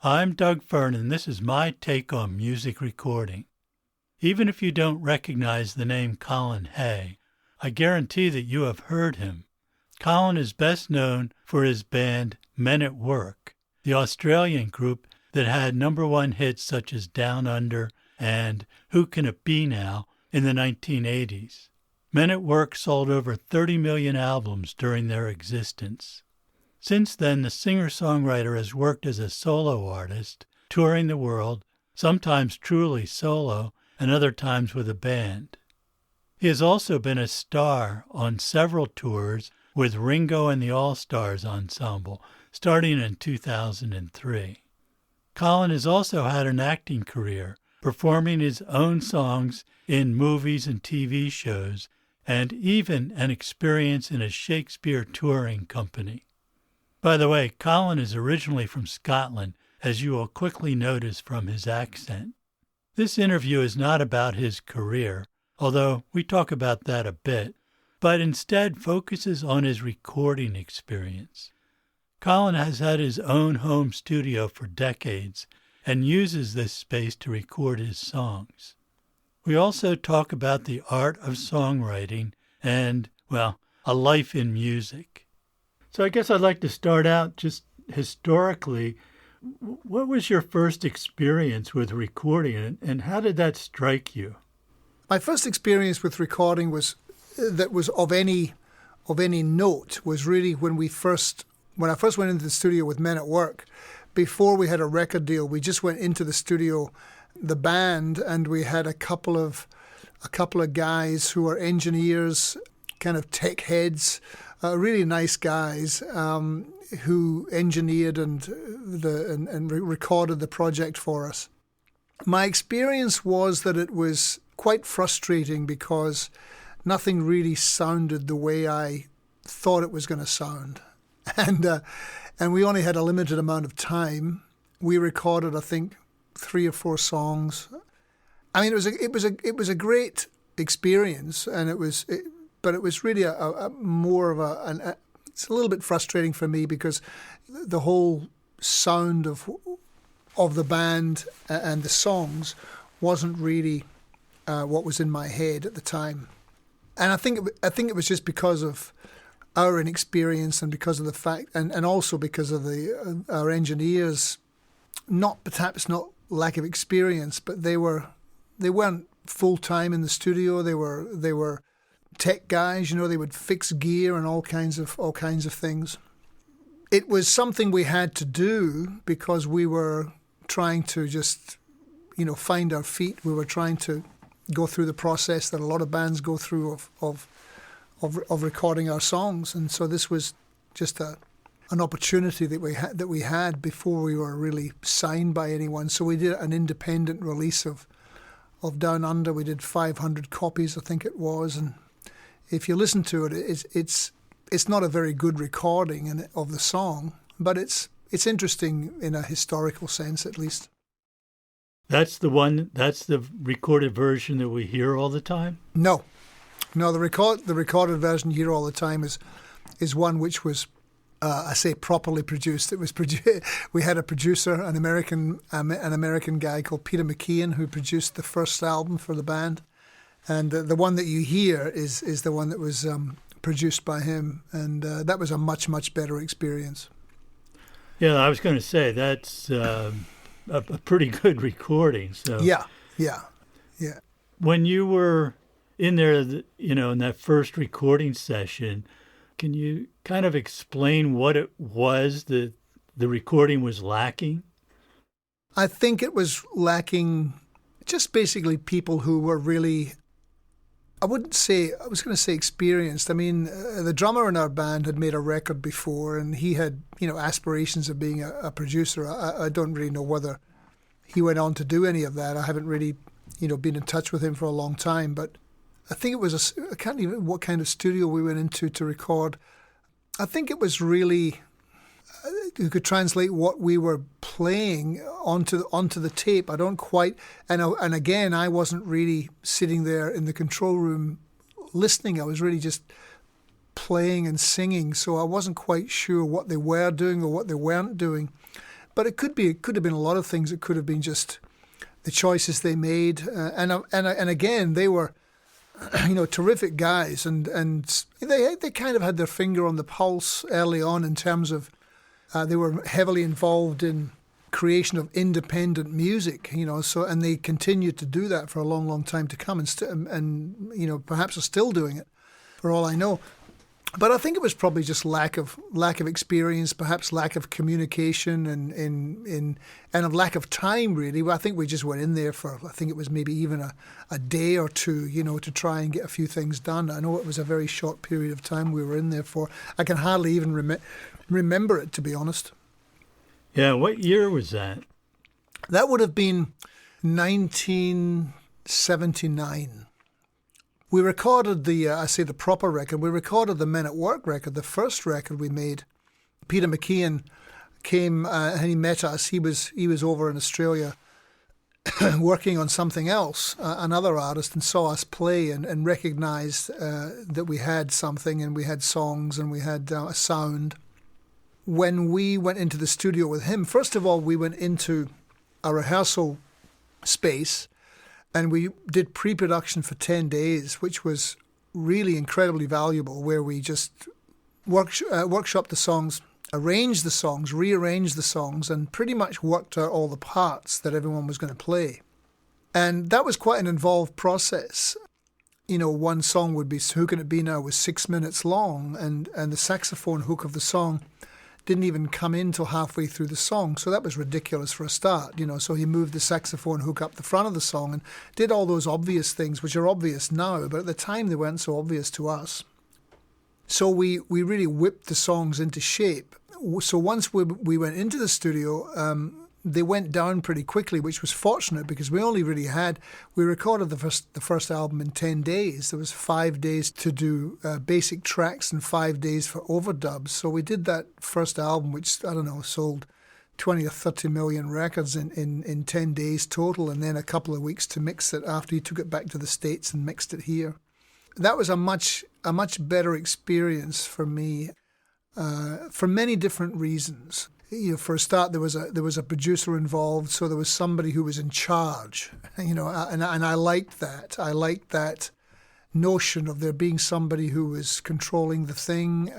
I'm Doug Fern, and this is my take on music recording. Even if you don't recognize the name Colin Hay, I guarantee that you have heard him. Colin is best known for his band Men at Work, the Australian group that had #1 hits such as Down Under and Who Can It Be Now in the 1980s. Men at Work sold over 30 million albums during their existence. Since then, the singer-songwriter has worked as a solo artist, touring the world, sometimes truly solo, and other times with a band. He has also been a star on several tours with Ringo and the All-Stars ensemble, starting in 2003. Colin has also had an acting career, performing his own songs in movies and TV shows, and even an experience in a Shakespeare touring company. By the way, Colin is originally from Scotland, as you will quickly notice from his accent. This interview is not about his career, although we talk about that a bit, but instead focuses on his recording experience. Colin has had his own home studio for decades and uses this space to record his songs. We also talk about the art of songwriting and, well, a life in music. So I guess I'd like to start out just historically. What was your first experience with recording, and how did that strike you? My first experience with recording was of any note was really when I first went into the studio with Men at Work. Before we had a record deal, we just went into the studio, the band, and we had a couple of guys who were engineers, kind of tech heads, really nice guys who engineered and recorded the project for us. My experience was that it was quite frustrating because nothing really sounded the way I thought it was going to sound, and we only had a limited amount of time. We recorded, I think, 3 or 4 songs. I mean, it was a great experience, and but it was really it's a little bit frustrating for me because the whole sound of the band and the songs wasn't really what was in my head at the time. And I think it was just because of our inexperience and because of the fact, and also because of our engineers, perhaps not lack of experience, but they weren't full time in the studio. They were tech guys, they would fix gear and all kinds of things. It was something we had to do because we were trying to just, find our feet. We were trying to go through the process that a lot of bands go through of recording our songs, and so this was just an opportunity that we had before we were really signed by anyone. So we did an independent release of Down Under. We did 500 copies, I think it was, and if you listen to it, it's not a very good recording of the song, but it's interesting in a historical sense, at least. That's the recorded version that we hear all the time? No, the recorded version you hear all the time is one which was, I say, properly produced. It was we had a producer, an American guy called Peter McKeon, who produced the first album for the band. And the one that you hear is the one that was produced by him, and that was a much, much better experience. Yeah, I was going to say, that's a pretty good recording. So Yeah. When you were in there, in that first recording session, can you kind of explain what it was that the recording was lacking? I think it was lacking just basically people who were really, I was going to say experienced. I mean, the drummer in our band had made a record before, and he had, aspirations of being a producer. I don't really know whether he went on to do any of that. I haven't really, been in touch with him for a long time, but I think it was I can't even what kind of studio we went into to record. I think it was really, you could translate what we were playing onto the tape. I don't quite, and again, I wasn't really sitting there in the control room listening. I was really just playing and singing, so I wasn't quite sure what they were doing or what they weren't doing. But it could have been a lot of things. It could have been just the choices they made, and again, they were, terrific guys, and they kind of had their finger on the pulse early on in terms of they were heavily involved in creation of independent music, so, and they continued to do that for a long, long time to come, and perhaps are still doing it, for all I know. But I think it was probably just lack of experience, perhaps lack of communication, and of lack of time, really. I think we just went in there for, I think it was maybe even a day or two, to try and get a few things done. I know it was a very short period of time we were in there for. I can hardly even remember it, to be honest. Yeah, what year was that? That would have been 1979. We recorded the proper record. We recorded the Men at Work record, the first record we made. Peter McKeon came and he met us. He was over in Australia working on something else, another artist, and saw us play and recognised that we had something, and we had songs, and we had a sound. When we went into the studio with him, first of all, we went into a rehearsal space, and we did pre-production for 10 days, which was really incredibly valuable, where we just workshopped the songs, arranged the songs, rearranged the songs, and pretty much worked out all the parts that everyone was going to play. And that was quite an involved process. One song would be "Who Can It Be Now" was 6 minutes long, and the saxophone hook of the song didn't even come in till halfway through the song. So that was ridiculous for a start, So he moved the saxophone hook up the front of the song and did all those obvious things, which are obvious now, but at the time they weren't so obvious to us. So we really whipped the songs into shape. So once we went into the studio, they went down pretty quickly, which was fortunate because we recorded the first album in 10 days. There was 5 days to do basic tracks and 5 days for overdubs. So we did that first album, which, I don't know, sold 20 or 30 million records in 10 days total, and then a couple of weeks to mix it after he took it back to the States and mixed it here. That was a much better experience for me for many different reasons. For a start, there was a producer involved, so there was somebody who was in charge, and I liked that. I liked that notion of there being somebody who was controlling the thing,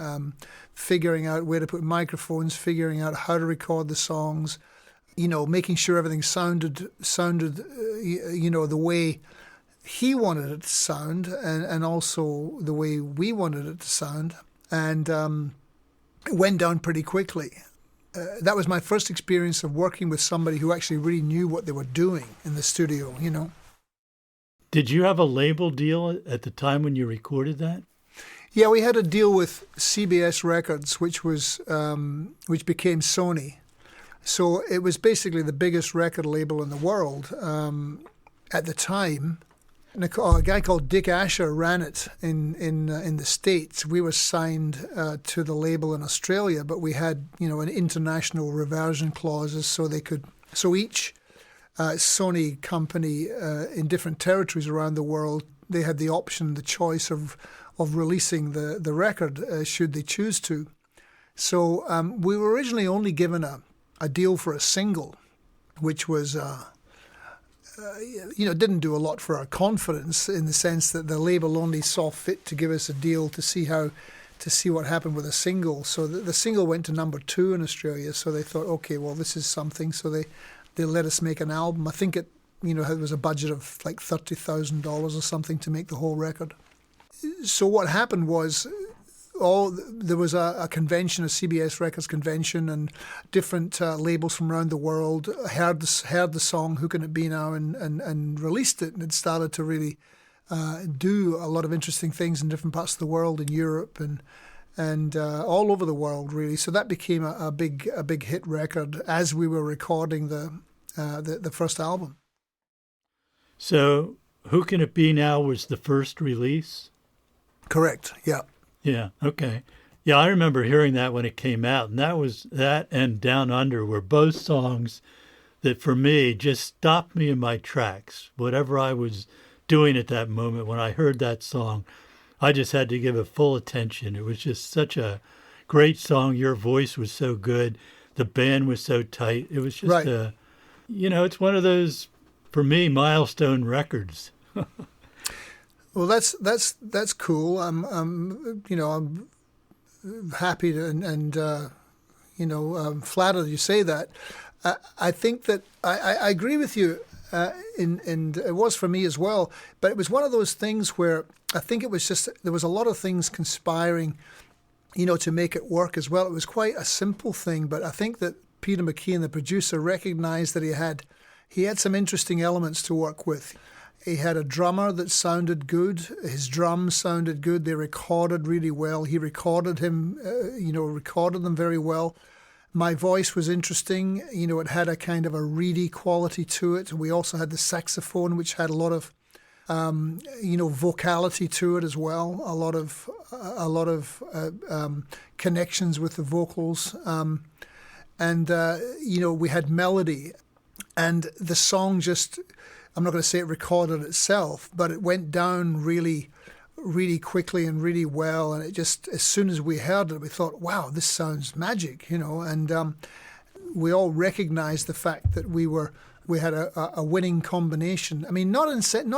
figuring out where to put microphones, figuring out how to record the songs, making sure everything sounded, the way he wanted it to sound, and also the way we wanted it to sound, and it went down pretty quickly. That was my first experience of working with somebody who actually really knew what they were doing in the studio, Did you have a label deal at the time when you recorded that? Yeah, we had a deal with CBS Records, which became Sony. So it was basically the biggest record label in the world at the time. A guy called Dick Asher ran it in the States. We were signed to the label in Australia, but we had an international reversion clauses, so each Sony company in different territories around the world, they had the option, the choice of releasing the record should they choose to. So we were originally only given a deal for a single, which was didn't do a lot for our confidence, in the sense that the label only saw fit to give us a deal to see what happened with a single. So the single went to number 2 in Australia. So they thought, okay, well, this is something. So they let us make an album. I think it was a budget of like $30,000 or something to make the whole record. So what happened was, there was a convention, a CBS Records convention, and different labels from around the world heard the song "Who Can It Be Now" and released it, and it started to really do a lot of interesting things in different parts of the world, in Europe and all over the world, really. So that became a big hit record as we were recording the first album. So "Who Can It Be Now" was the first release? Correct. Yeah. Yeah, okay. Yeah, I remember hearing that when it came out, and that and Down Under were both songs that for me just stopped me in my tracks. Whatever I was doing at that moment, when I heard that song, I just had to give it full attention. It was just such a great song. Your voice was so good. the band was so tight. It was just Right. it's one of those, for me, milestone records. Well, that's cool. I'm happy to, and I'm flattered you say that. I think that I agree with you, and it was for me as well. But it was one of those things where I think it was just there was a lot of things conspiring, to make it work as well. It was quite a simple thing, but I think that Peter McKeon, the producer, recognized that he had some interesting elements to work with. He had a drummer that sounded good. His drums sounded good. They recorded really well. He recorded recorded them very well. My voice was interesting. It had a kind of a reedy quality to it. We also had the saxophone, which had a lot of, vocality to it as well. A lot of connections with the vocals. We had melody. And the song just, I'm not going to say it recorded itself, but it went down really, really quickly and really well. And it just, as soon as we heard it, we thought, wow, this sounds magic, And we all recognized the fact that we had a winning combination. I mean, not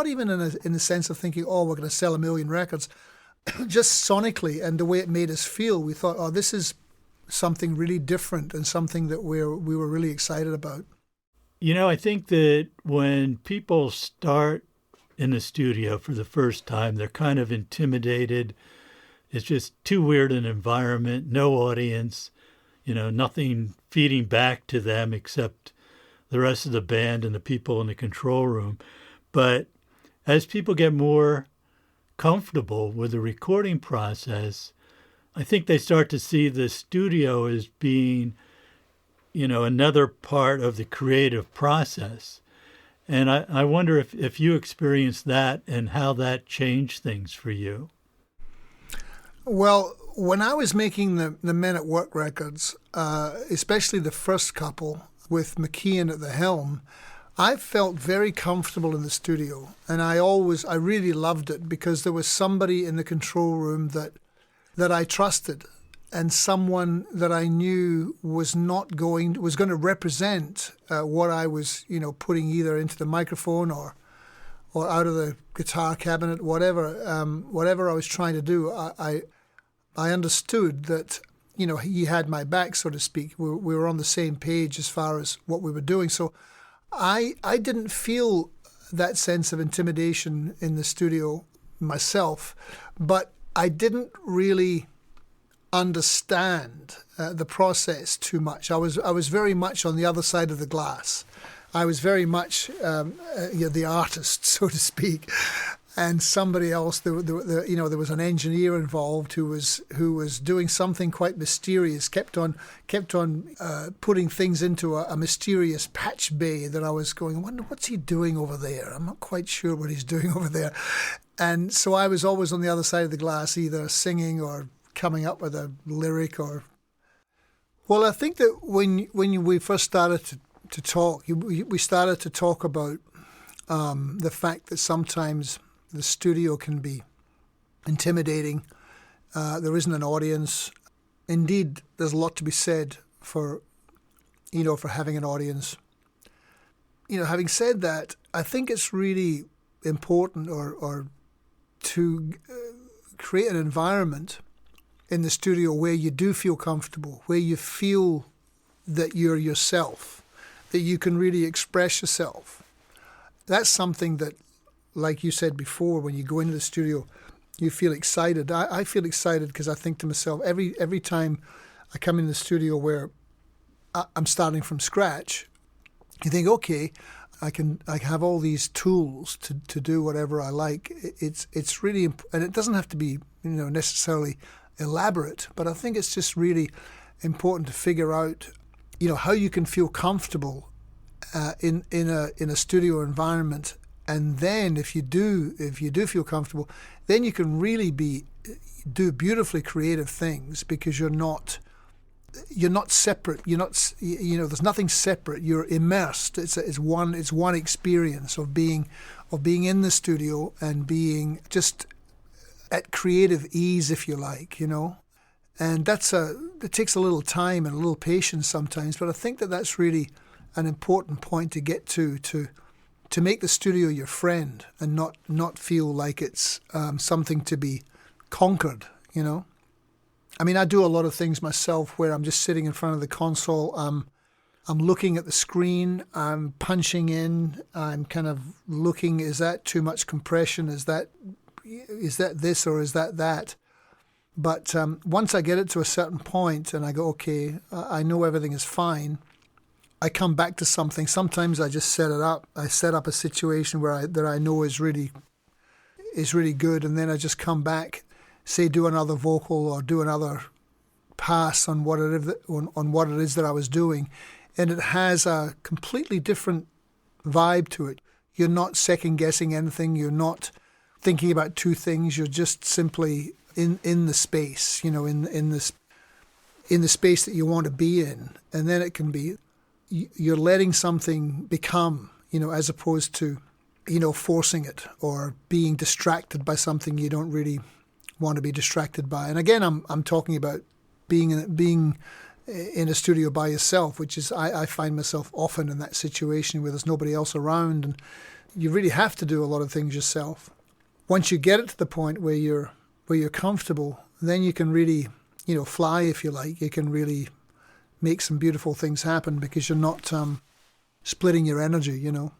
even in the sense of thinking, oh, we're going to sell 1 million records. Just sonically and the way it made us feel, we thought, oh, this is something really different and something that we were really excited about. I think that when people start in the studio for the first time, they're kind of intimidated. It's just too weird an environment, no audience, nothing feeding back to them except the rest of the band and the people in the control room. But as people get more comfortable with the recording process, I think they start to see the studio as being another part of the creative process. And I wonder if you experienced that and how that changed things for you. Well, when I was making the Men at Work records, especially the first couple with McKeon at the helm, I felt very comfortable in the studio. And I really loved it because there was somebody in the control room that I trusted, and someone that I knew was going to represent what I was, putting either into the microphone or out of the guitar cabinet, whatever I was trying to do. I understood that, he had my back, so to speak. We were on the same page as far as what we were doing. So I didn't feel that sense of intimidation in the studio myself, but I didn't really understand the process too much. I was very much on the other side of the glass. I was very much the artist, so to speak, and somebody else. There was an engineer involved who was doing something quite mysterious. Kept on putting things into a mysterious patch bay that I was going, I wonder what's he doing over there. I'm not quite sure what he's doing over there. And so I was always on the other side of the glass, either singing or coming up with a lyric or... Well, I think that when we first started to talk, we started to talk about the fact that sometimes the studio can be intimidating. There isn't an audience. Indeed, there's a lot to be said for having an audience. Having said that, I think it's really important or to create an environment in the studio where you do feel comfortable, where you feel that you're yourself, that you can really express yourself. That's something that, like you said before, when you go into the studio, you feel excited. I feel excited because I think to myself, every time I come in the studio where I'm starting from scratch, you think, okay, I have all these tools to do whatever I like. It's really, and it doesn't have to be necessarily elaborate, but I think it's just really important to figure out how you can feel comfortable in a studio environment, and then if you do feel comfortable, then you can really do beautifully creative things because you're not separate. You're not there's nothing separate. You're immersed. It's one experience of being in the studio and being just at creative ease, if you like, And it takes a little time and a little patience sometimes, but I think that that's really an important point to get to make the studio your friend and not feel like it's something to be conquered, you know. I mean, I do a lot of things myself where I'm just sitting in front of the console, I'm looking at the screen, I'm punching in, I'm kind of looking, is that too much compression, is that this or is that that? But once I get it to a certain point and I go, okay, I know everything is fine, I come back to something. Sometimes I just set it up. I set up a situation that I know is really good, and then I just come back, say do another vocal or do another pass on what it is that I was doing, and it has a completely different vibe to it. You're not second guessing anything. You're not thinking about two things. You're just simply in the space, you know, in the space that you want to be in, and then it can be. You're letting something become, you know, as opposed to, you know, forcing it or being distracted by something you don't really want to be distracted by. And again, I'm talking about being in a studio by yourself, which is I find myself often in that situation where there's nobody else around, and you really have to do a lot of things yourself. Once you get it to the point where you're comfortable, then you can really, you know, fly, if you like. You can really make some beautiful things happen because you're not splitting your energy, you know.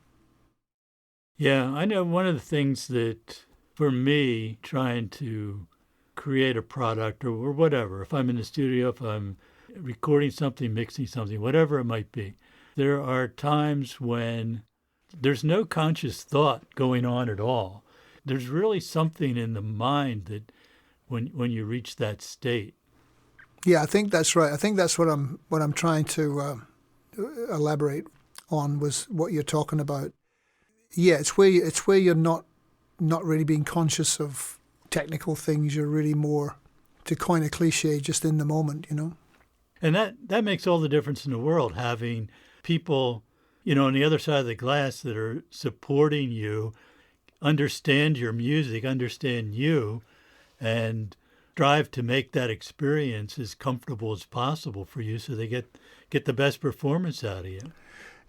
Yeah, I know one of the things that, for me, trying to create a product or whatever, if I'm in the studio, if I'm recording something, mixing something, whatever it might be, there are times when there's no conscious thought going on at all. There's really something in the mind that when you reach that state. Yeah, I think that's right. I think that's what I'm trying to elaborate on, was what you're talking about. Yeah, it's where you're not really being conscious of technical things. You're really more, to coin a cliche, just in the moment, you know. And that makes all the difference in the world, having people, you know, on the other side of the glass that are supporting you, understand your music, understand you, and strive to make that experience as comfortable as possible for you, so they get the best performance out of you.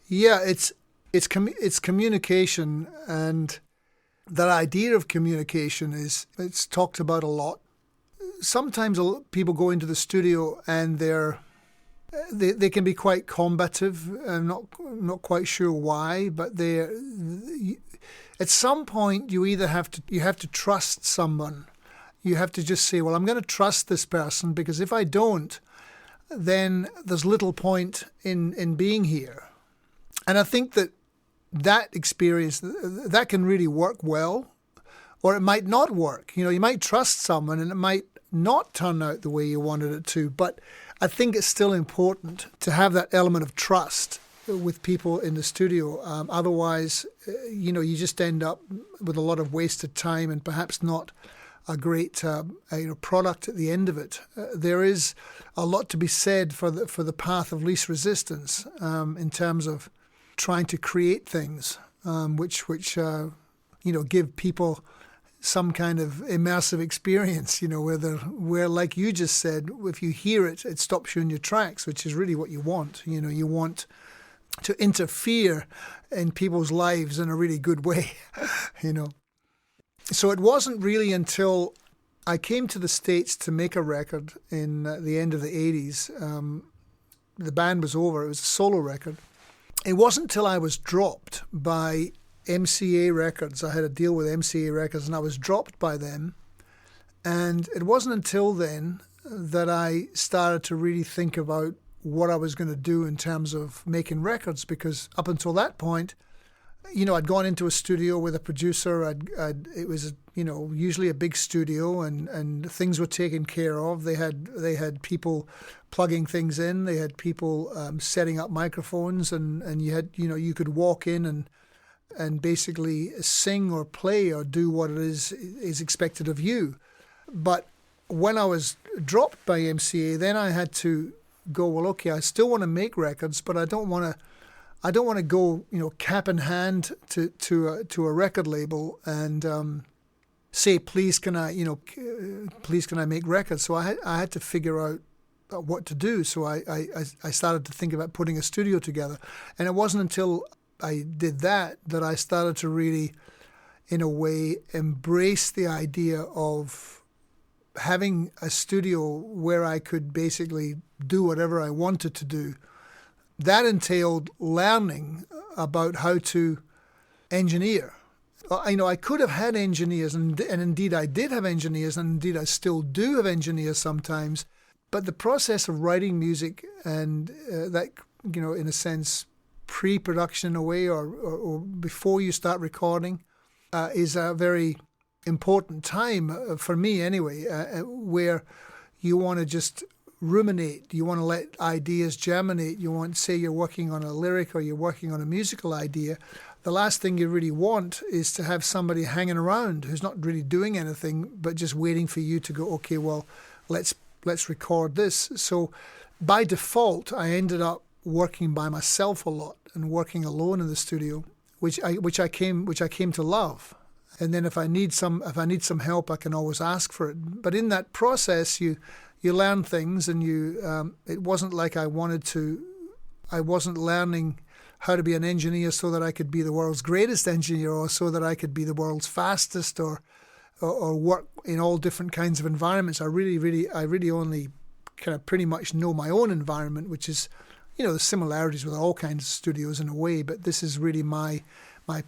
Yeah, it's communication, and that idea of communication it's talked about a lot. Sometimes people go into the studio and they can be quite combative. I'm not quite sure why, but at some point you either have to trust someone. You have to just say, well, I'm going to trust this person, because if I don't, then there's little point in being here. And I think that experience, that can really work well, or it might not work. You know, you might trust someone and it might not turn out the way you wanted it to, but I think it's still important to have that element of trust with people in the studio. Otherwise, you know, you just end up with a lot of wasted time and perhaps not a great product at the end of it. There is a lot to be said for the path of least resistance in terms of trying to create things which give people some kind of immersive experience, you know, where like you just said, if you hear it, it stops you in your tracks, which is really what you want. You know, you want to interfere in people's lives in a really good way, you know. So it wasn't really until I came to the States to make a record in the end of the 80s. The band was over. It was a solo record. It wasn't until I was dropped by MCA Records. I had a deal with MCA Records, and I was dropped by them. And it wasn't until then that I started to really think about what I was going to do in terms of making records, because up until that point, you know, I'd gone into a studio with a producer. It was, you know, usually a big studio, and things were taken care of. They had people plugging things in. They had people setting up microphones, and you could walk in and basically sing or play or do what it is expected of you. But when I was dropped by MCA, then I had to go, well, okay, I still want to make records, but I don't want to go, you know, cap in hand to a record label and say, please can I make records? So I had to figure out what to do. So I started to think about putting a studio together. And it wasn't until I did that I started to really, in a way, embrace the idea of having a studio where I could basically do whatever I wanted to do. That entailed learning about how to engineer. I could have had engineers, and indeed I did have engineers, and indeed I still do have engineers sometimes. But the process of writing music and that, in a sense, pre-production in a way, or before you start recording, is a very important time for me anyway, where you want to just ruminate. You want to let ideas germinate. You want, say you're working on a lyric or you're working on a musical idea. The last thing you really want is to have somebody hanging around who's not really doing anything but just waiting for you to go, okay, well, let's record this. So by default, I ended up working by myself a lot and working alone in the studio, which I came to love. And then if I need some help, I can always ask for it. But in that process, you learn things, and it wasn't like I wasn't learning how to be an engineer so that I could be the world's greatest engineer, or so that I could be the world's fastest, or work in all different kinds of environments. I really only kind of pretty much know my own environment, which is, the similarities with all kinds of studios in a way, but this is really my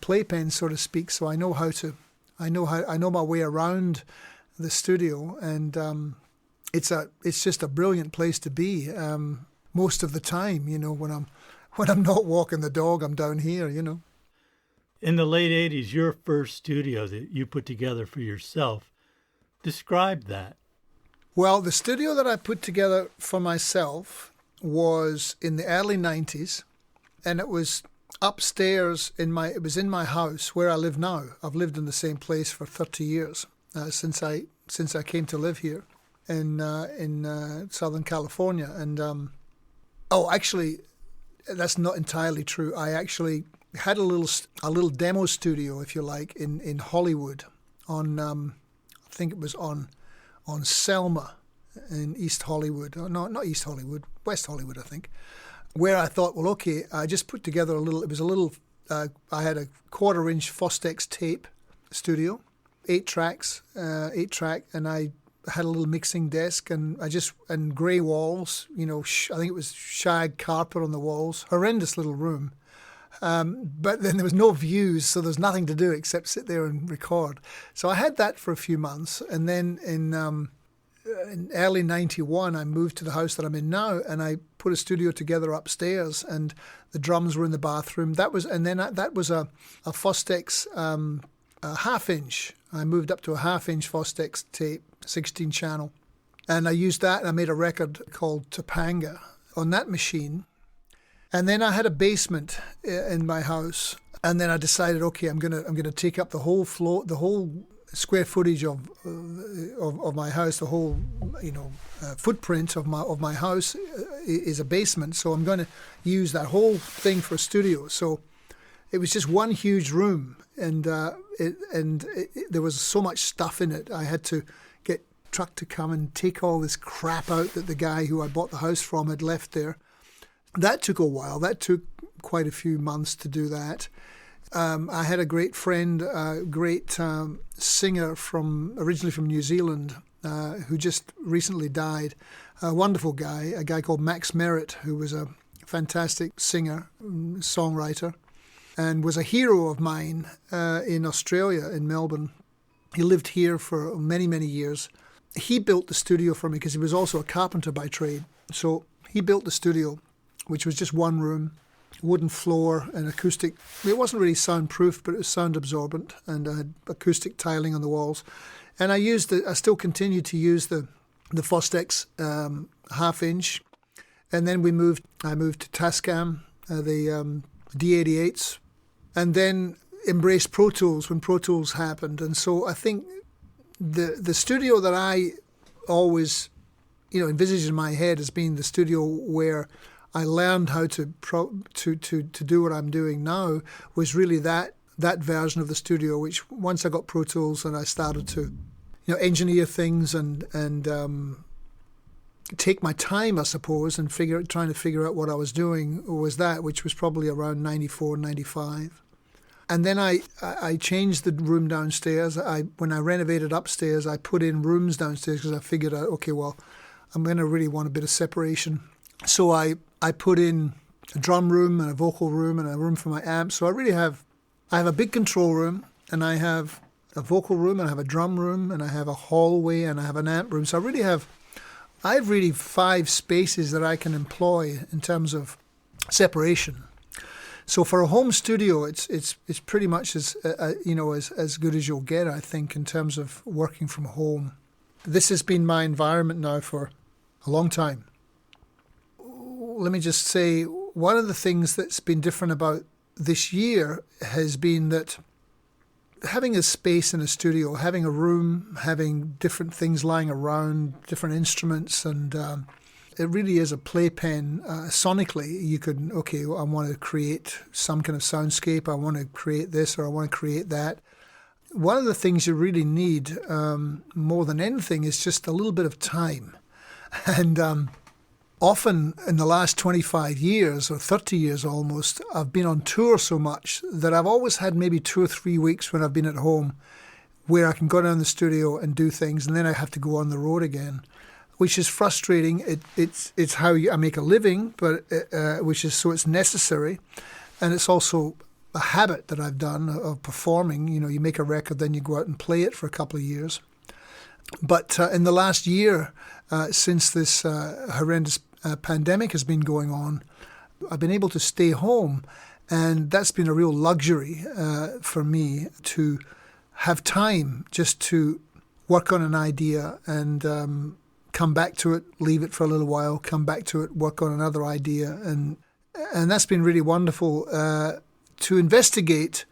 playpen, so to speak. So I know my way around the studio, and it's just a brilliant place to be most of the time. When I'm not walking the dog, I'm down here. In the late 80s, your first studio that you put together for yourself, describe that. Well, the studio that I put together for myself was in the early 90s, and it was upstairs in my house where I live now. I've lived in the same place for 30 years since I came to live here in Southern California. And actually, that's not entirely true. I actually had a little demo studio, if you like, in Hollywood, on I think it was on Selma in East Hollywood. No, not East Hollywood, West Hollywood, I think. Where I thought, well, okay, I just put together I had a 1/4-inch Fostex tape studio, 8 tracks, and I had a little mixing desk, and grey walls, I think it was shag carpet on the walls, horrendous little room. But then there was no views, so there's nothing to do except sit there and record. So I had that for a few months, and then in early 91, I moved to the house that I'm in now, and I put a studio together upstairs, and the drums were in the bathroom. That was a Fostex a 1/2-inch. I moved up to a 1/2-inch Fostex tape, 16 channel, and I used that, and I made a record called Topanga on that machine. And then I had a basement in my house, and then I decided, okay, I'm gonna take up the whole floor, the whole square footage of my house, the whole footprint of my house is a basement. So I'm going to use that whole thing for a studio. So it was just one huge room, and there was so much stuff in it. I had to get a truck to come and take all this crap out that the guy who I bought the house from had left there. That took a while. That took quite a few months to do that. I had a great friend, great singer originally from New Zealand, who just recently died. A wonderful guy, a guy called Max Merritt, who was a fantastic singer, songwriter, and was a hero of mine in Australia, in Melbourne. He lived here for many, many years. He built the studio for me because he was also a carpenter by trade. So he built the studio, which was just one room, wooden floor and acoustic. It wasn't really soundproof, but it was sound absorbent, and I had acoustic tiling on the walls. And I still continued to use the Fostex 1/2-inch. And then I moved to Tascam, the D88s, and then embraced Pro Tools when Pro Tools happened. And so I think the studio that I always, envisaged in my head as being the studio where I learned how to do what I'm doing now was really that that version of the studio, which once I got Pro Tools and I started to, engineer things and take my time, I suppose, and trying to figure out what I was doing, was that, which was probably around 94, 95. And then I changed the room downstairs. When I renovated upstairs, I put in rooms downstairs because I figured out, okay, well, I'm going to really want a bit of separation. So I put in a drum room and a vocal room and a room for my amps. So I have a big control room, and I have a vocal room, and I have a drum room, and I have a hallway, and I have an amp room. So I have really 5 spaces that I can employ in terms of separation. So for a home studio, it's pretty much as good as you'll get, I think, in terms of working from home. This has been my environment now for a long time. Let me just say, one of the things that's been different about this year has been that having a space in a studio, having a room, having different things lying around, different instruments, and it really is a playpen. Sonically, you could, I want to create some kind of soundscape, I want to create this, or I want to create that. One of the things you really need more than anything is just a little bit of time. And often in the last 25 years or 30 years almost, I've been on tour so much that I've always had maybe 2 or 3 weeks when I've been at home where I can go down the studio and do things, and then I have to go on the road again, which is frustrating. It's how I make a living, but it's necessary, and it's also a habit that I've done of performing. You make a record, then you go out and play it for a couple of years. But in the last year, since this horrendous pandemic has been going on, I've been able to stay home, and that's been a real luxury for me to have time just to work on an idea and come back to it, leave it for a little while, come back to it, work on another idea, and that's been really wonderful to investigate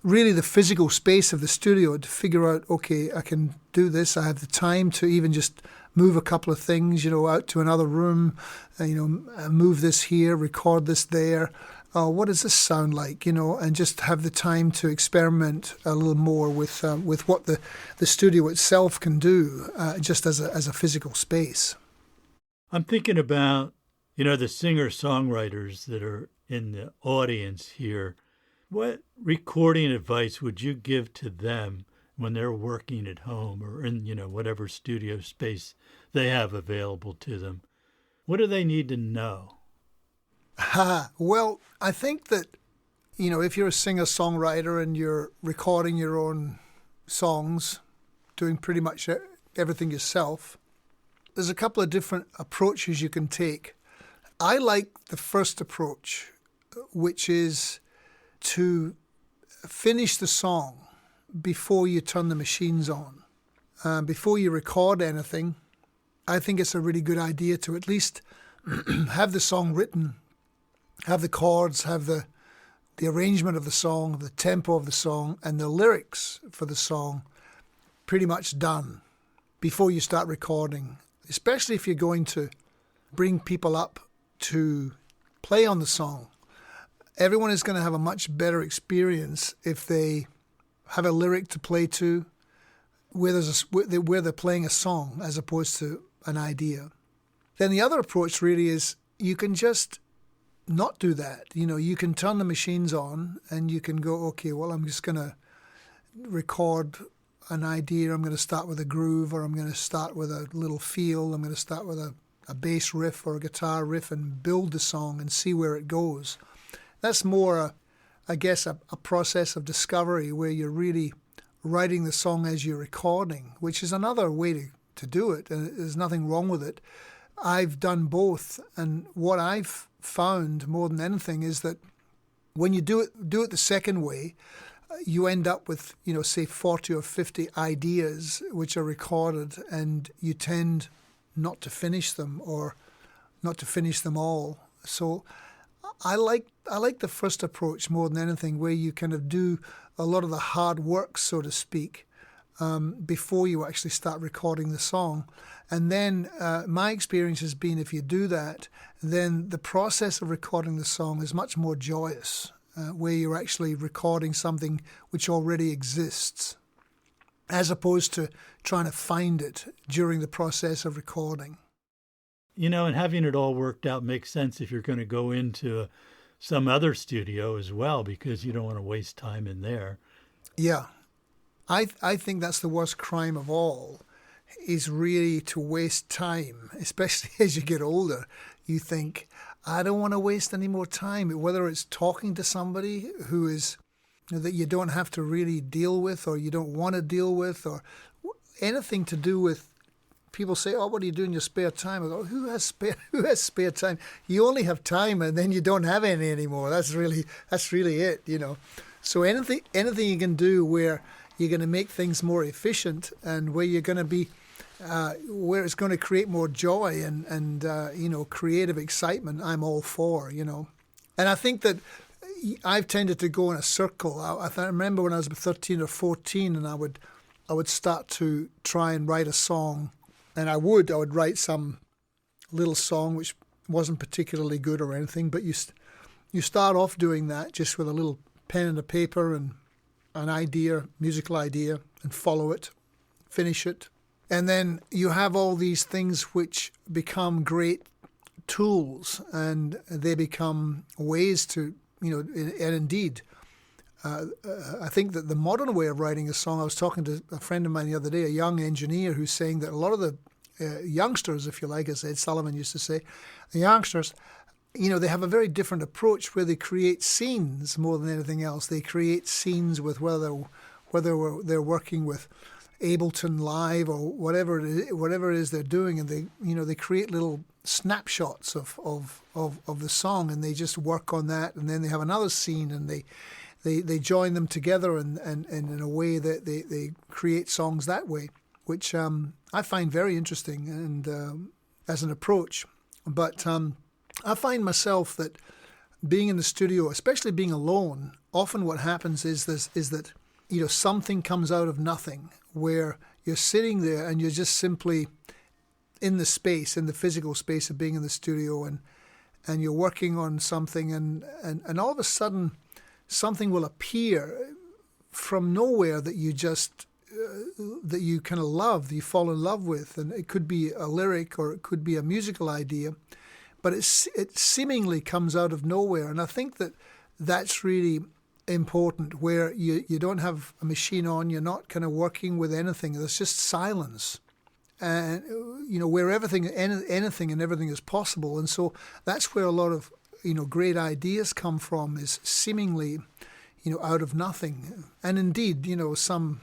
really the physical space of the studio, to figure out, okay, I can do this. I have the time to even just move a couple of things, out to another room, move this here, record this there. What does this sound like, and just have the time to experiment a little more with what the studio itself can do, just as a physical space. I'm thinking about, the singer-songwriters that are in the audience here. What recording advice would you give to them when they're working at home or in, whatever studio space they have available to them? What do they need to know? Well, I think that, if you're a singer-songwriter and you're recording your own songs, doing pretty much everything yourself, there's a couple of different approaches you can take. I like the first approach, which is to finish the song before you turn the machines on. Before you record anything, I think it's a really good idea to at least have the song written, have the chords, have the arrangement of the song, the tempo of the song, and the lyrics for the song pretty much done before you start recording, especially if you're going to bring people up to play on the song. Everyone is going to have a much better experience if they have a lyric to play to where they're playing a song as opposed to an idea. Then the other approach really is you can just not do that. You can turn the machines on and you can go, okay, well, I'm just going to record an idea. I'm going to start with a groove, or I'm going to start with a little feel. I'm going to start with a bass riff or a guitar riff and build the song and see where it goes. That's more, a process of discovery where you're really writing the song as you're recording, which is another way to do it, and there's nothing wrong with it. I've done both, and what I've found more than anything is that when you do it the second way, you end up with, say 40 or 50 ideas which are recorded, and you tend not to finish them or not to finish them all. So I like the first approach more than anything, where you kind of do a lot of the hard work, so to speak, before you actually start recording the song. And then my experience has been, if you do that, then the process of recording the song is much more joyous. where you're actually recording something which already exists, as opposed to trying to find it during the process of recording. And having it all worked out makes sense if you're going to go into some other studio as well, because you don't want to waste time in there. Yeah. I think that's the worst crime of all, is really to waste time, especially as you get older. You think, I don't want to waste any more time, whether it's talking to somebody who is that you don't have to really deal with, or you don't want to deal with, or anything to do with. People say, "Oh, what do you do in your spare time?" I go, "Who has spare time? You only have time, and then you don't have any anymore. That's really it, So anything you can do where you're going to make things more efficient, and where you're going to be, where it's going to create more joy and creative excitement, I'm all for, And I think that I've tended to go in a circle. I remember when I was 13 or 14, and I would start to try and write a song. And I would write some little song which wasn't particularly good or anything, but you start off doing that just with a little pen and a paper and an idea, musical idea, and follow it, finish it. And then you have all these things which become great tools, and they become ways to, and indeed, I think that the modern way of writing a song, I was talking to a friend of mine the other day, a young engineer, who's saying that a lot of the youngsters, if you like, as Ed Sullivan used to say, the youngsters, they have a very different approach where they create scenes more than anything else. They create scenes with whether they're working with Ableton Live or whatever it is they're doing, and they create little snapshots of the song, and they just work on that, and then they have another scene, and they join them together, and in a way that they create songs that way, which I find very interesting and as an approach. But I find myself that being in the studio, especially being alone, often what happens is that something comes out of nothing, where you're sitting there and you're just simply in the physical space of being in the studio, and you're working on something, and all of a sudden something will appear from nowhere that you just that you kind of love, that you fall in love with, and it could be a lyric or it could be a musical idea, but it seemingly comes out of nowhere. And I think that that's really important, where you don't have a machine on, you're not kind of working with anything, there's just silence, and where anything and everything is possible. And so that's where a lot of great ideas come from, is seemingly out of nothing. And indeed, some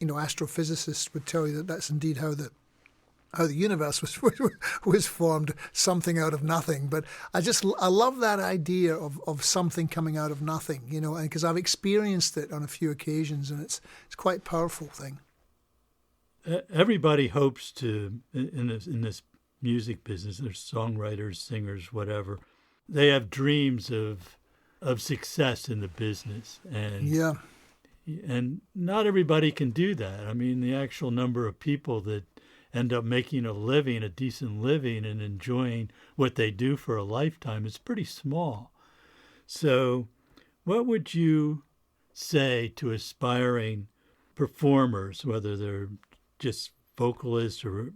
astrophysicists would tell you that that's indeed how the universe was formed, something out of nothing. But I love that idea of something coming out of nothing, and because I've experienced it on a few occasions, and it's quite a powerful thing. Everybody hopes to, in this music business, there's songwriters, singers, whatever, they have dreams of success in the business, and not everybody can do that. I mean, the actual number of people that end up making a decent living, and enjoying what they do for a lifetime is pretty small. So what would you say to aspiring performers, whether they're just vocalists or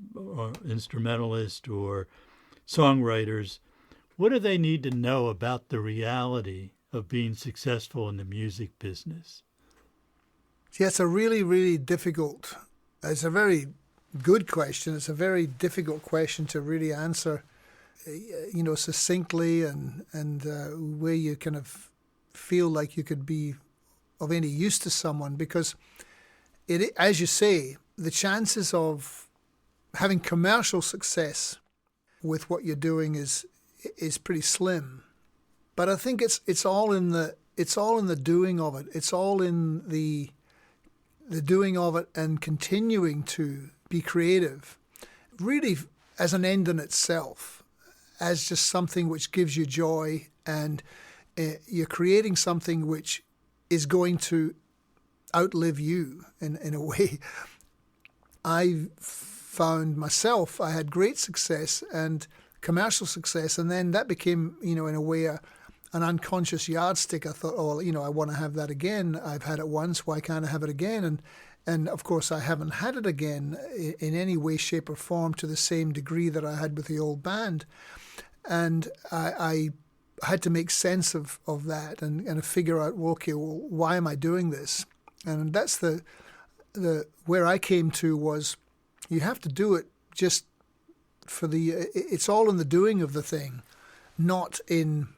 instrumentalists or songwriters? What do they need to know about the reality of being successful in the music business? Yeah, it's a really, really difficult, it's a very good question. It's a very difficult question to really answer, succinctly and where you kind of feel like you could be of any use to someone, because as you say, the chances of having commercial success with what you're doing is pretty slim. But I think it's all in the doing of it. It's all in the doing of it and continuing to be creative, really as an end in itself, as just something which gives you joy, and you're creating something which is going to outlive you in a way. I found myself, I had great success and commercial success, and then that became, in a way, an unconscious yardstick. I thought, oh, I want to have that again. I've had it once. Why can't I have it again? And of course, I haven't had it again in any way, shape, or form to the same degree that I had with the old band. And I had to make sense of that and figure out, why am I doing this? And that's the where I came to was, you have to do it just for it's all in the doing of the thing, not in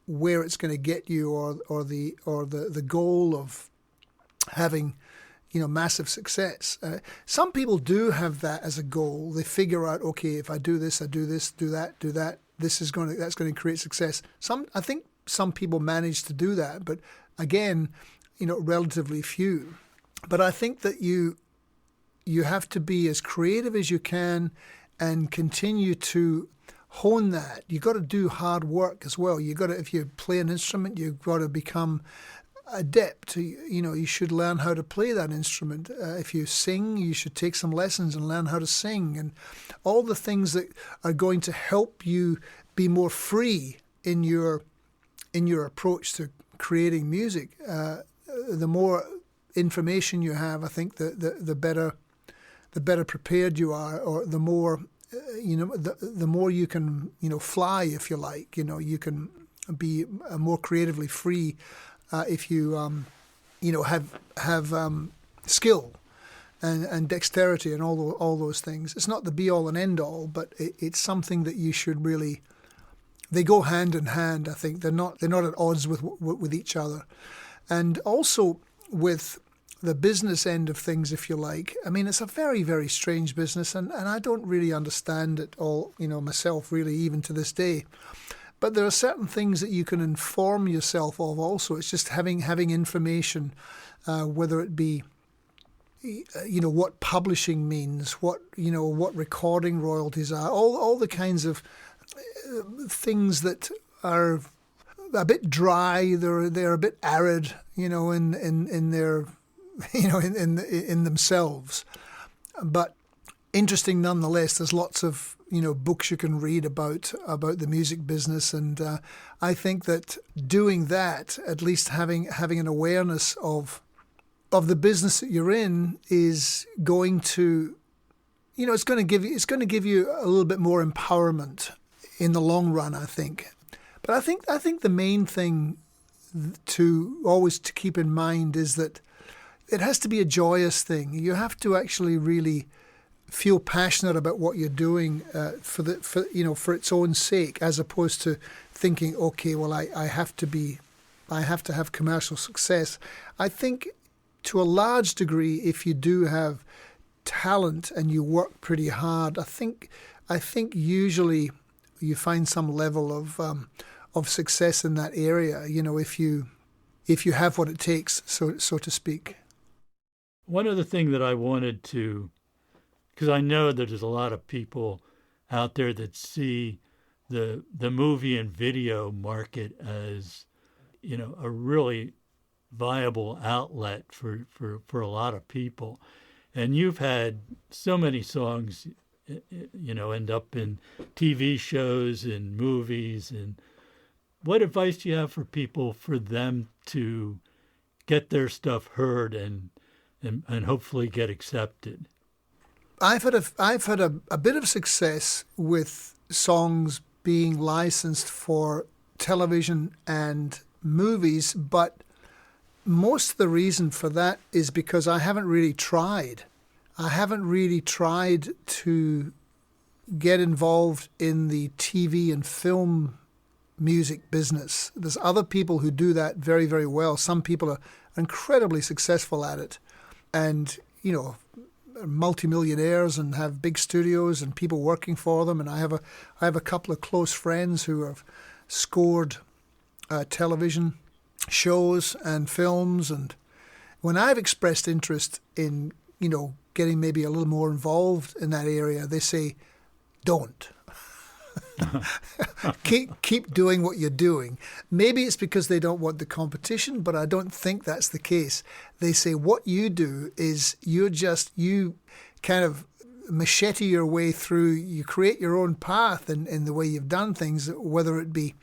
where it's going to get you or the goal of having massive success. Some people do have that as a goal. They figure out, okay, if I do this, do that. That's going to create success. I think some people manage to do that, but again, relatively few. But I think that you have to be as creative as you can and continue to hone that. You got to do hard work as well. If you play an instrument, you've got to become adept. You should learn how to play that instrument. If you sing, you should take some lessons and learn how to sing, and all the things that are going to help you be more free in your approach to creating music. The more information you have, I think the better prepared you are, or the more the more you can fly, if you like. You can be more creatively free if you have skill and dexterity and all those things. It's not the be all and end all, but it's something that you should really. They go hand in hand. I think they're not at odds with each other, and also with the business end of things, if you like. I mean, it's a very, very strange business, and I don't really understand it all, myself, really, even to this day. But there are certain things that you can inform yourself of also. It's just having information, whether it be, what publishing means, what recording royalties are, all the kinds of things that are a bit dry. They're a bit arid, in their, in themselves, but interesting nonetheless. There's lots of books you can read about the music business, and I think that doing that, at least having an awareness of the business that you're in, is going to, it's going to give you a little bit more empowerment in the long run, I think. But I think the main thing to always to keep in mind is that it has to be a joyous thing. You have to actually really feel passionate about what you're doing for its own sake, as opposed to thinking, okay, well, I have to have commercial success. I think to a large degree, if you do have talent and you work pretty hard, I think usually you find some level of success in that area. If you have what it takes, so to speak. One other thing that I wanted to, because I know that there's a lot of people out there that see the movie and video market as, a really viable outlet for a lot of people. And you've had so many songs, end up in TV shows and movies. And what advice do you have for people, for them to get their stuff heard and hopefully get accepted? I've had a bit of success with songs being licensed for television and movies, but most of the reason for that is because I haven't really tried. I haven't really tried to get involved in the TV and film music business. There's other people who do that very, very well. Some people are incredibly successful at it, and multimillionaires and have big studios and people working for them. And I have a couple of close friends who have scored television shows and films. And when I've expressed interest in getting maybe a little more involved in that area, they say, "Don't." keep doing what you're doing. Maybe it's because they don't want the competition, but I don't think that's the case. They say what you do is you kind of machete your way through. You create your own path in the way you've done things, whether it be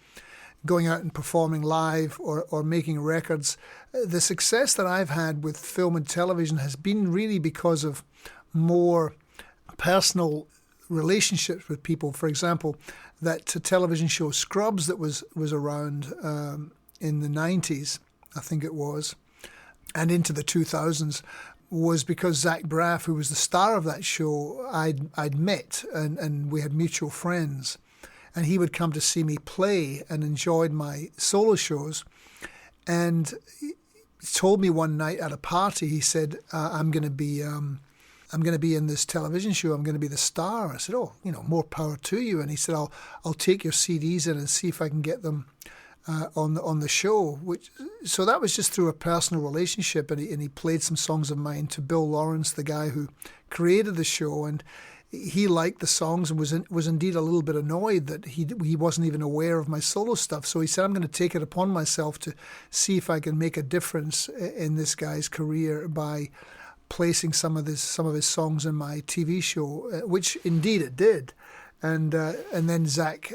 going out and performing live or making records. The success that I've had with film and television has been really because of more personal relationships with people. For example, that television show Scrubs that was around in the 90s, I think it was, and into the 2000s, was because Zach Braff, who was the star of that show, I'd met and we had mutual friends. And he would come to see me play and enjoyed my solo shows. And he told me one night at a party, he said, I'm going to be in this television show. I'm going to be the star. I said, oh, more power to you. And he said, I'll take your CDs in and see if I can get them on the show. So that was just through a personal relationship. And he played some songs of mine to Bill Lawrence, the guy who created the show. And he liked the songs and was indeed a little bit annoyed that he wasn't even aware of my solo stuff. So he said, I'm going to take it upon myself to see if I can make a difference in this guy's career by placing some of his songs in my TV show, which indeed it did. And then Zach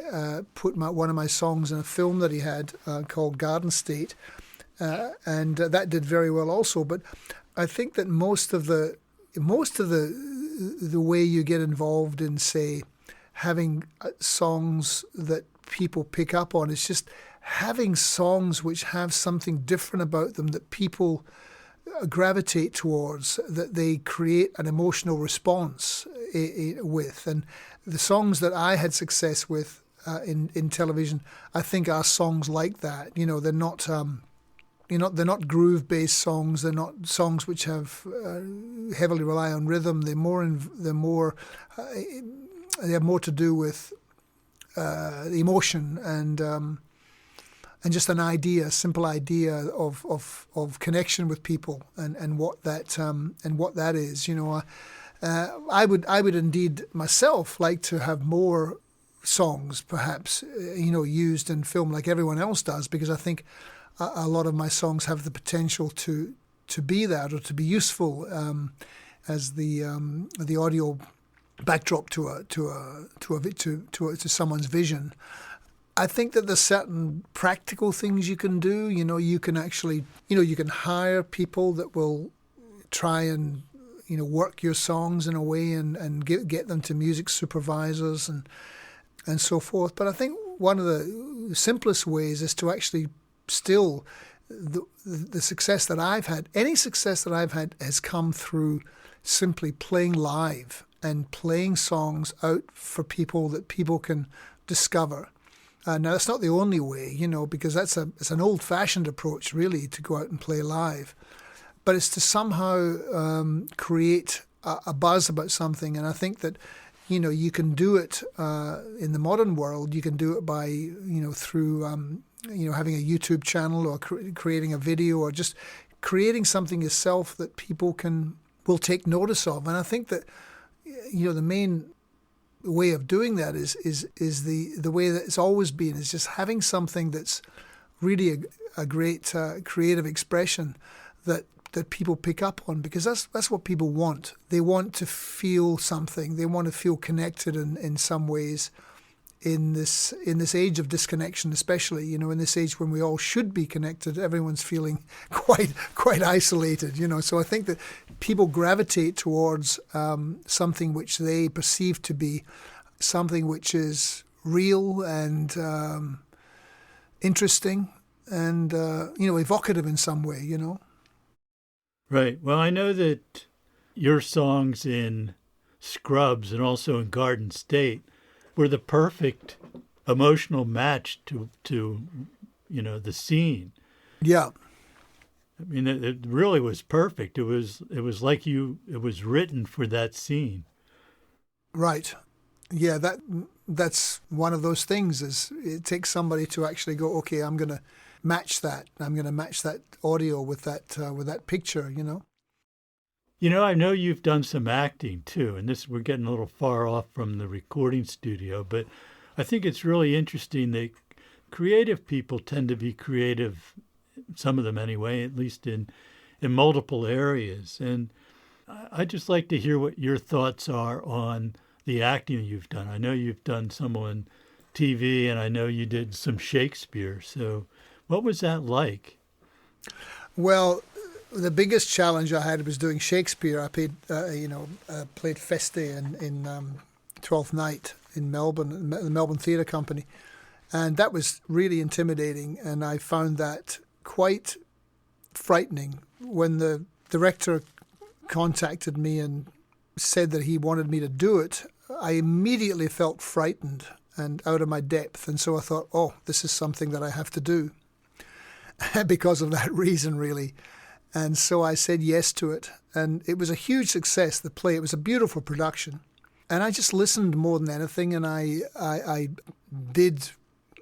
put one of my songs in a film that he had called Garden State, and that did very well also. But I think that most of the way you get involved in, say, having songs that people pick up on is just having songs which have something different about them that people gravitate towards, that they create an emotional response with. And the songs that I had success with in television, I think are songs like that. They're not they're not groove-based songs. They're not songs which have heavily rely on rhythm. They have more to do with emotion and just a simple idea of connection with people and what that is. I would indeed myself like to have more songs, perhaps used in film like everyone else does, because I think a lot of my songs have the potential to be that or to be useful as the audio backdrop to someone's vision. I think that there's certain practical things you can do. You can actually, you can hire people that will try and work your songs in a way and get them to music supervisors and so forth. But I think one of the simplest ways is to actually still the success that I've had, any success that I've had has come through simply playing live and playing songs out for people that people can discover. Now, that's not the only way, because it's an old-fashioned approach, really, to go out and play live. But it's to somehow create a buzz about something. And I think that, you can do it in the modern world. You can do it by, through, having a YouTube channel or creating a video or just creating something yourself that people will take notice of. And I think that, the main way of doing that is the way that it's always been, is just having something that's really a great creative expression that people pick up on, because that's what people want. They want to feel something. They want to feel connected in some ways in this age of disconnection, especially, in this age when we all should be connected. Everyone's feeling quite isolated, So I think that people gravitate towards something which they perceive to be something which is real and interesting and evocative in some way, Right. Well, I know that your songs in Scrubs and also in Garden State were the perfect emotional match to the scene. Yeah. I mean, it really was perfect. It was like it was written for that scene. Right. Yeah, that's one of those things, is it takes somebody to actually go, okay, I'm going to match that. I'm going to match that audio with that picture, I know you've done some acting too, and we're getting a little far off from the recording studio, but I think it's really interesting that creative people tend to be creative, some of them anyway, at least in multiple areas. And I'd just like to hear what your thoughts are on the acting you've done. I know you've done some on TV, and I know you did some Shakespeare. So what was that like? Well, the biggest challenge I had was doing Shakespeare. I played Feste in Twelfth Night in Melbourne, the Melbourne Theatre Company, and that was really intimidating. And I found that quite frightening when the director contacted me and said that he wanted me to do it. I immediately felt frightened and out of my depth, and so I thought, oh, this is something that I have to do because of that reason, really. And so I said yes to it. And it was a huge success, the play. It was a beautiful production. And I just listened more than anything, and I did,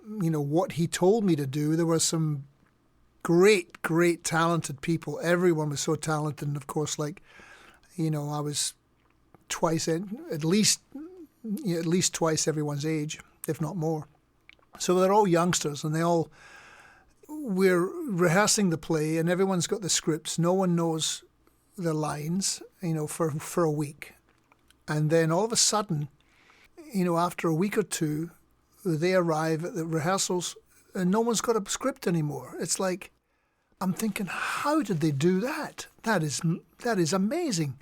what he told me to do. There were some great, great talented people. Everyone was so talented. And of course, I was at least twice everyone's age, if not more. So they're all youngsters, and we're rehearsing the play, and everyone's got the scripts. No one knows the lines, for a week. And then all of a sudden, after a week or two, they arrive at the rehearsals and no one's got a script anymore. It's like, I'm thinking, how did they do that? That is amazing.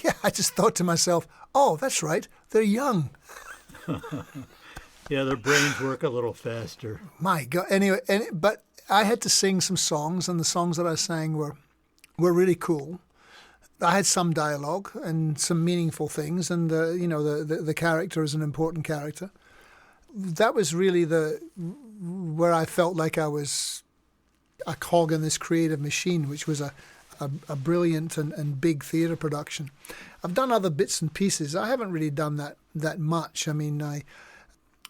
Yeah, I just thought to myself, oh, that's right, they're young. Yeah, their brains work a little faster. My God. Anyway, but I had to sing some songs, and the songs that I sang were really cool. I had some dialogue and some meaningful things, and the character is an important character. That was really where I felt like I was a cog in this creative machine, which was a brilliant and big theatre production. I've done other bits and pieces. I haven't really done that much. I mean,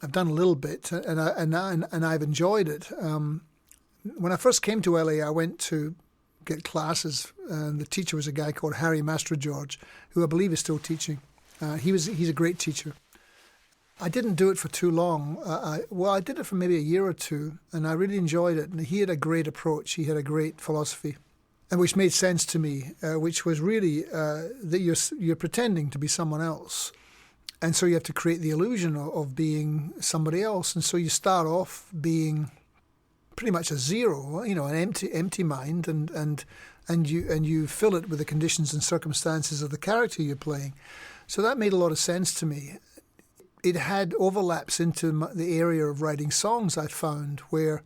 I've done a little bit, and I've enjoyed it. When I first came to LA, I went to get classes, and the teacher was a guy called Harry Mastrogeorge, who I believe is still teaching. He's a great teacher. I didn't do it for too long. I did it for maybe a year or two, and I really enjoyed it. And he had a great approach. He had a great philosophy, and which made sense to me, which was really that you're pretending to be someone else. And so you have to create the illusion of being somebody else. And so you start off being pretty much a zero, an empty mind, and you fill it with the conditions and circumstances of the character you're playing. So that made a lot of sense to me. It had overlaps into the area of writing songs, I found, where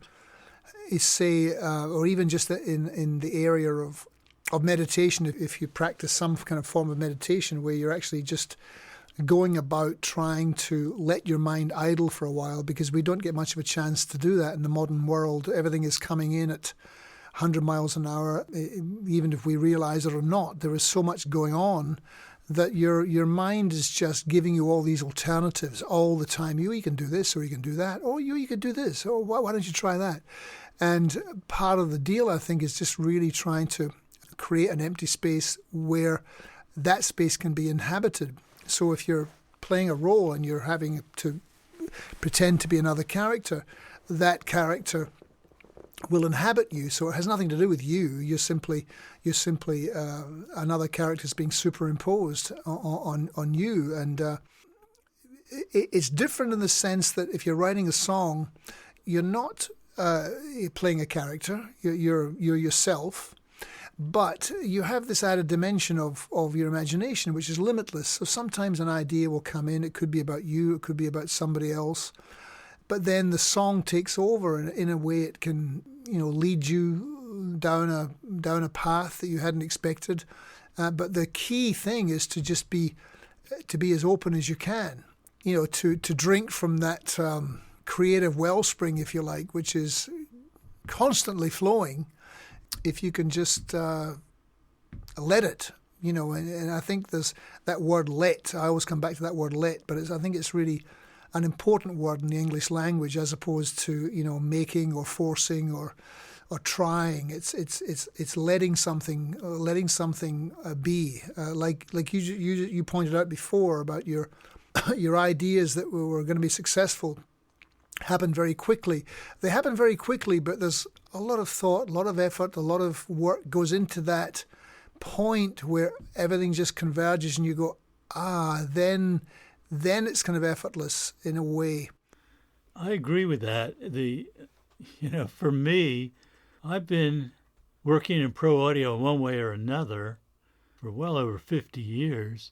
or even just in the area of meditation, if you practice some kind of form of meditation where you're actually just going about trying to let your mind idle for a while, because we don't get much of a chance to do that in the modern world. Everything is coming in at 100 miles an hour, even if we realize it or not. There is so much going on that your mind is just giving you all these alternatives all the time. You can do this, or you can do that. Oh, you could do this. Oh, why don't you try that? And part of the deal, I think, is just really trying to create an empty space where that space can be inhabited. So if you're playing a role and you're having to pretend to be another character, that character will inhabit you. So it has nothing to do with you. You're simply another character is being superimposed on you. And it's different in the sense that if you're writing a song, you're not playing a character. You're yourself. But you have this added dimension of your imagination, which is limitless. So sometimes an idea will come in. It could be about you. It could be about somebody else. But then the song takes over, and in a way it can, lead you down a path that you hadn't expected. But the key thing is to just be as open as you can. To drink from that creative wellspring, if you like, which is constantly flowing. If you can just let it, and I think there's that word let. I always come back to that word let, but I think it's really an important word in the English language, as opposed to making or forcing or trying. It's letting something be. Like you pointed out before about your your ideas that were going to be successful happened very quickly. They happen very quickly, but there's a lot of thought, a lot of effort, a lot of work goes into that point where everything just converges and you go, then it's kind of effortless in a way. I agree with that. For me, I've been working in pro audio one way or another for well over 50 years,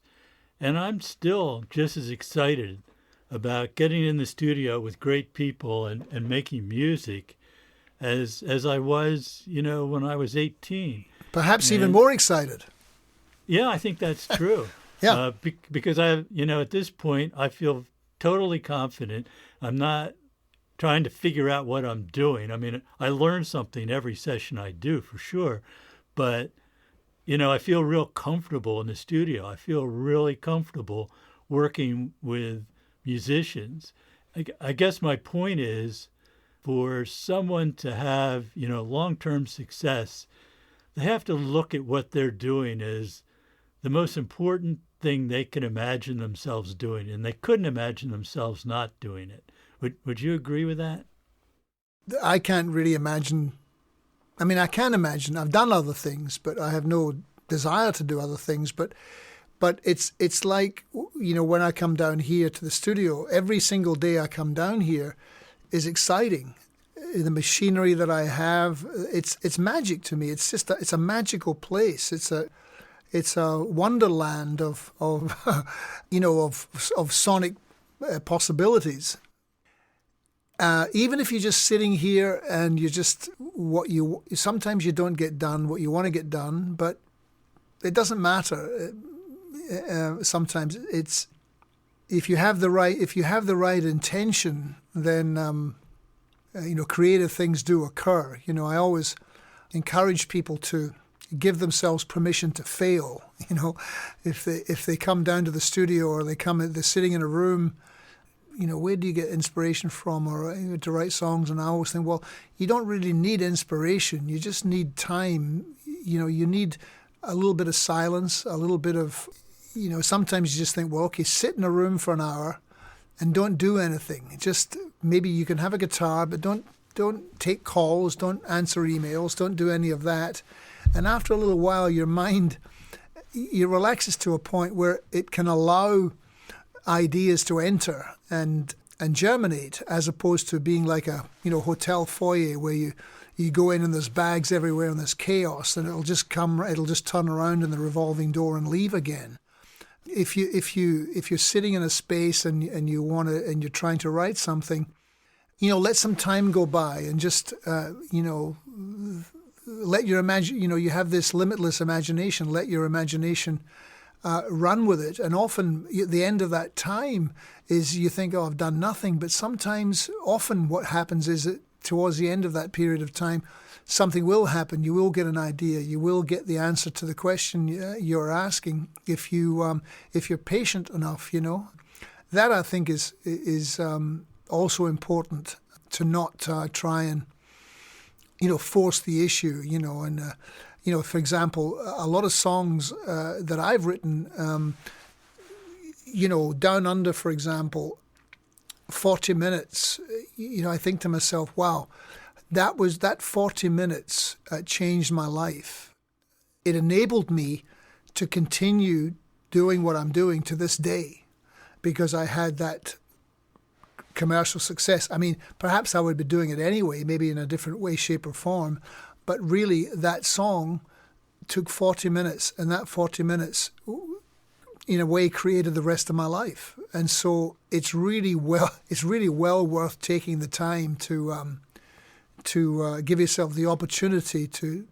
and I'm still just as excited about getting in the studio with great people and making music as I was, when I was 18. Perhaps even And more excited. yeah, I think that's true. Yeah. Because at this point, I feel totally confident. I'm not trying to figure out what I'm doing. I mean, I learn something every session I do for sure, but I feel real comfortable in the studio. I feel really comfortable working with musicians. I guess my point is, for someone to have, long-term success, they have to look at what they're doing as the most important thing they can imagine themselves doing, and they couldn't imagine themselves not doing it. Would you agree with that? I can't really imagine. I mean, I can imagine. I've done other things, but I have no desire to do other things. But it's like, when I come down here to the studio, every single day I come down here is exciting. The machinery that I have, it's magic to me. It's just it's a magical place. It's a wonderland of sonic possibilities. Even if you're just sitting here and you're just sometimes you don't get done what you want to get done, but it doesn't matter. Sometimes it's if you have the right intention, then creative things do occur. I always encourage people to give themselves permission to fail. If they come down to the studio or they're sitting in a room, where do you get inspiration from, or to write songs? And I always think, well, you don't really need inspiration. You just need time. You need a little bit of silence, a little bit of, sometimes you just think, well, okay, sit in a room for an hour and don't do anything. Just maybe you can have a guitar, but don't take calls, don't answer emails, don't do any of that. And after a little while, your mind, it relaxes to a point where it can allow ideas to enter and germinate, as opposed to being like a hotel foyer where you go in and there's bags everywhere and there's chaos, and it'll just turn around in the revolving door and leave again. If you're sitting in a space and you're trying to write something, let some time go by and just let your you have this limitless imagination. Let your imagination run with it. And often at the end of that time is you think, oh, I've done nothing. But often what happens is that towards the end of that period of time, something will happen. You will get an idea. You will get the answer to the question you're asking if you're patient enough. That I think is also important, to not try and force the issue. For example, a lot of songs that I've written, Down Under, for example, 40 minutes, I think to myself, wow, that 40 minutes changed my life. It enabled me to continue doing what I'm doing to this day because I had that commercial success. I mean, perhaps I would be doing it anyway, maybe in a different way, shape, or form. But really, that song took 40 minutes, and that 40 minutes, in a way, created the rest of my life. And so it's really well worth taking the time to give yourself the opportunity to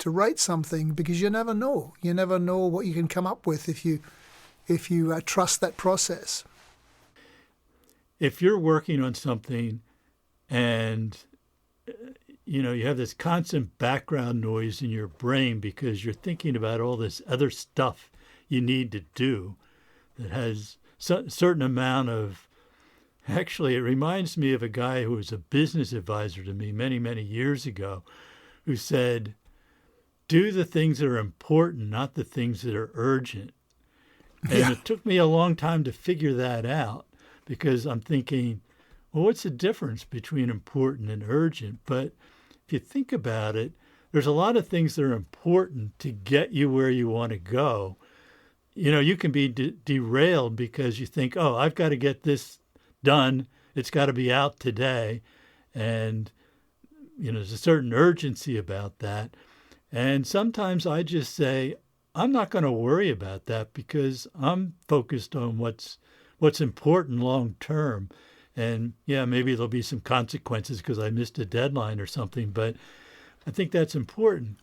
write something, because you never know. You never know what you can come up with if you trust that process. If you're working on something and you have this constant background noise in your brain because you're thinking about all this other stuff you need to do that has a certain amount of... Actually, it reminds me of a guy who was a business advisor to me many, many years ago, who said, do the things that are important, not the things that are urgent. And It took me a long time to figure that out, because I'm thinking, well, what's the difference between important and urgent? But if you think about it, there's a lot of things that are important to get you where you want to go. You can be derailed because you think, oh, I've got to get this done it's got to be out today. And, there's a certain urgency about that. And sometimes I just say, I'm not going to worry about that because I'm focused on what's important long term. And yeah, maybe there'll be some consequences because I missed a deadline or something, but I think that's important.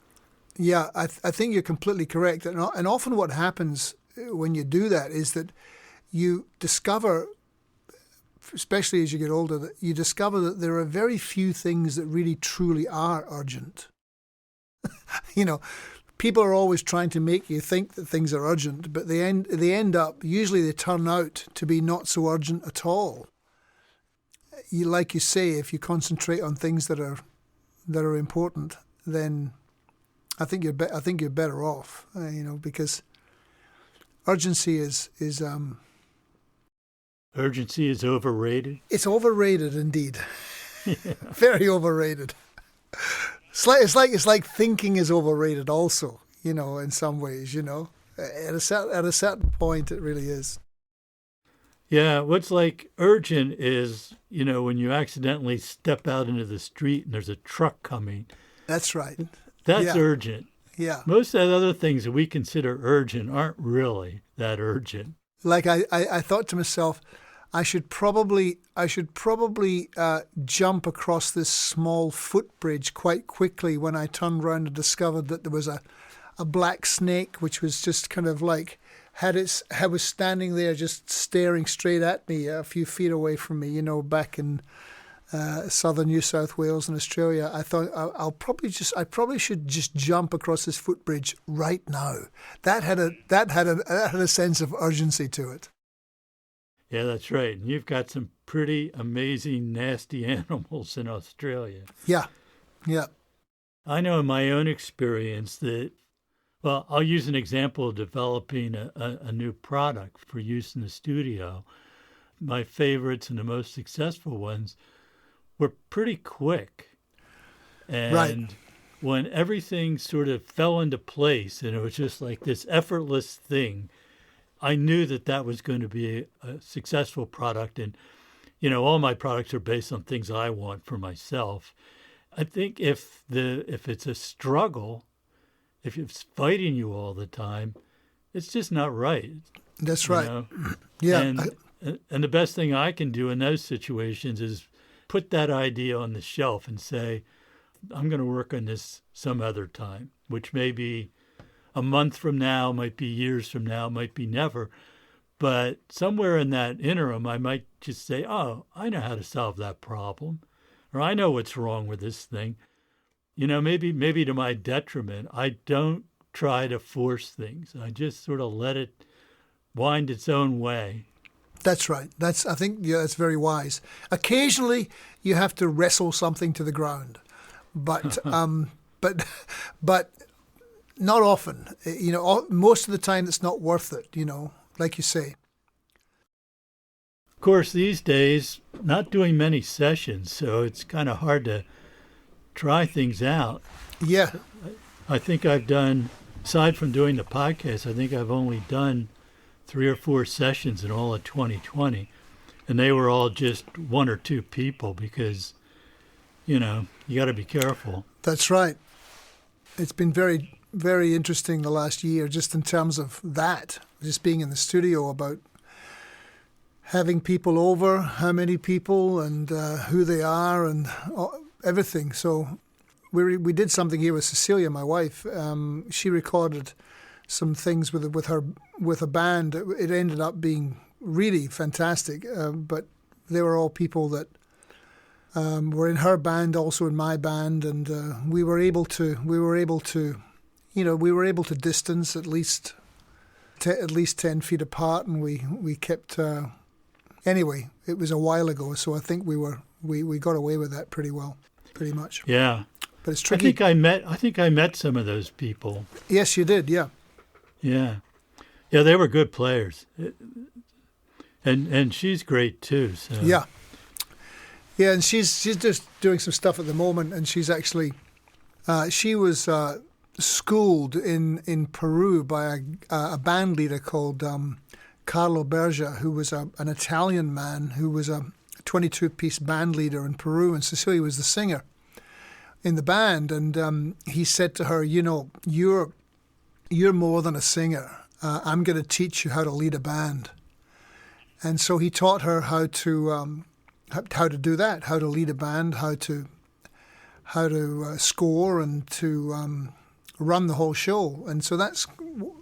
Yeah, I think you're completely correct. And often what happens when you do that is that you discover, especially as you get older, that you discover that there are very few things that really truly are urgent. People are always trying to make you think that things are urgent, but they end up, usually they turn out to be not so urgent at all. Like you say, if you concentrate on things that are important, then I think you're better off, because urgency is urgency is overrated. It's overrated indeed. Very overrated. It's like thinking is overrated also, in some ways, At a certain point it really is. Yeah, what's like urgent is, when you accidentally step out into the street and there's a truck coming. That's right. That's urgent. Yeah. Most of the other things that we consider urgent aren't really that urgent. Like I thought to myself, I should probably jump across this small footbridge quite quickly when I turned around and discovered that there was a black snake which was just kind of like was standing there just staring straight at me a few feet away from me, back in southern New South Wales and Australia. I thought I probably should just jump across this footbridge right now. That had a sense of urgency to it. Yeah, that's right. And you've got some pretty amazing, nasty animals in Australia. Yeah, yeah. I know in my own experience that, well, I'll use an example of developing a new product for use in the studio. My favorites and the most successful ones were pretty quick. And right. When everything sort of fell into place and it was just like this effortless thing, I knew that was going to be a successful product. And, all my products are based on things I want for myself. I think if it's a struggle, if it's fighting you all the time, it's just not right. That's right. Yeah. And the best thing I can do in those situations is put that idea on the shelf and say, I'm going to work on this some other time, which may be a month from now, might be years from now, might be never. But somewhere in that interim, I might just say, oh, I know how to solve that problem, or I know what's wrong with this thing. Maybe to my detriment, I don't try to force things. I just sort of let it wind its own way. That's right. I think that's very wise. Occasionally, you have to wrestle something to the ground, but but not often. Most of the time, it's not worth it. Like you say. Of course, these days, not doing many sessions, so it's kind of hard to try things out. Yeah. I think I've done, aside from doing the podcast, I think I've only done 3 or 4 sessions in all of 2020. And they were all just 1 or 2 people because, you got to be careful. That's right. It's been very, very interesting the last year just in terms of that, just being in the studio, about having people over, how many people and who they are and everything. So we did something here with Cecilia, my wife. She recorded some things with a band. It ended up being really fantastic. But they were all people that were in her band, also in my band, and we were able to distance at least 10 feet apart, and we kept. Anyway, it was a while ago, so I think we got away with that pretty well, pretty much. Yeah, but it's tricky. I think I met some of those people. Yes, you did. Yeah. Yeah, they were good players, and she's great too. So. Yeah, and she's just doing some stuff at the moment, and she's actually she was schooled in Peru by a band leader called Carlo Berger, who was an Italian man who was a 22-piece band leader in Peru, and Cecilia was the singer in the band. And he said to her, you're more than a singer. I'm going to teach you how to lead a band. And so he taught her how to do that, how to lead a band, how to score and to run the whole show. And so that's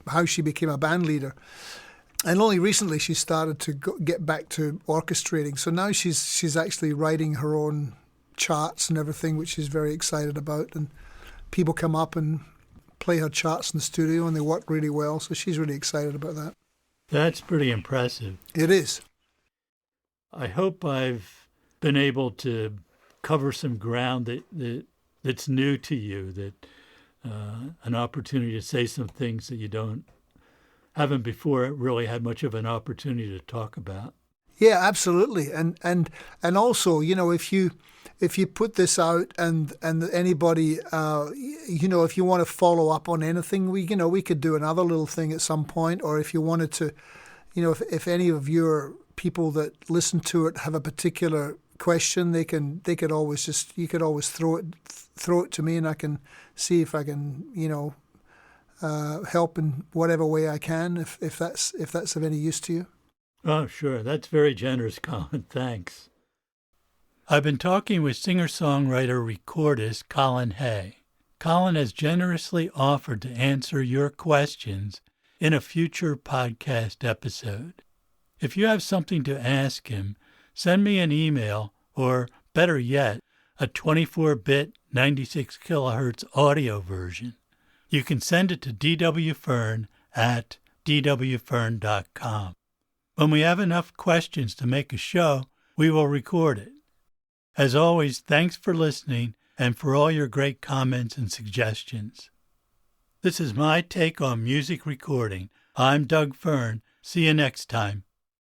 how she became a band leader. And only recently she started to get back to orchestrating. So now she's actually writing her own charts and everything, which she's very excited about. And people come up and play her charts in the studio, and they work really well. So she's really excited about that. That's pretty impressive. It is. I hope I've been able to cover some ground that's new to you, that an opportunity to say some things that you haven't before really had much of an opportunity to talk about. Yeah, absolutely. And also, if you put this out and anybody, if you want to follow up on anything, we could do another little thing at some point. Or if you wanted to, if any of your people that listen to it have a particular question, you could always throw it to me, and I can see if I can, help in whatever way I can, if that's of any use to you. Oh, sure. That's very generous, Colin. Thanks. I've been talking with singer-songwriter-recordist Colin Hay. Colin has generously offered to answer your questions in a future podcast episode. If you have something to ask him, send me an email, or better yet, a 24-bit 96 kilohertz audio version. You can send it to dwfern@dwfern.com. When we have enough questions to make a show, we will record it. As always, thanks for listening and for all your great comments and suggestions. This is my take on music recording. I'm Doug Fern. See you next time.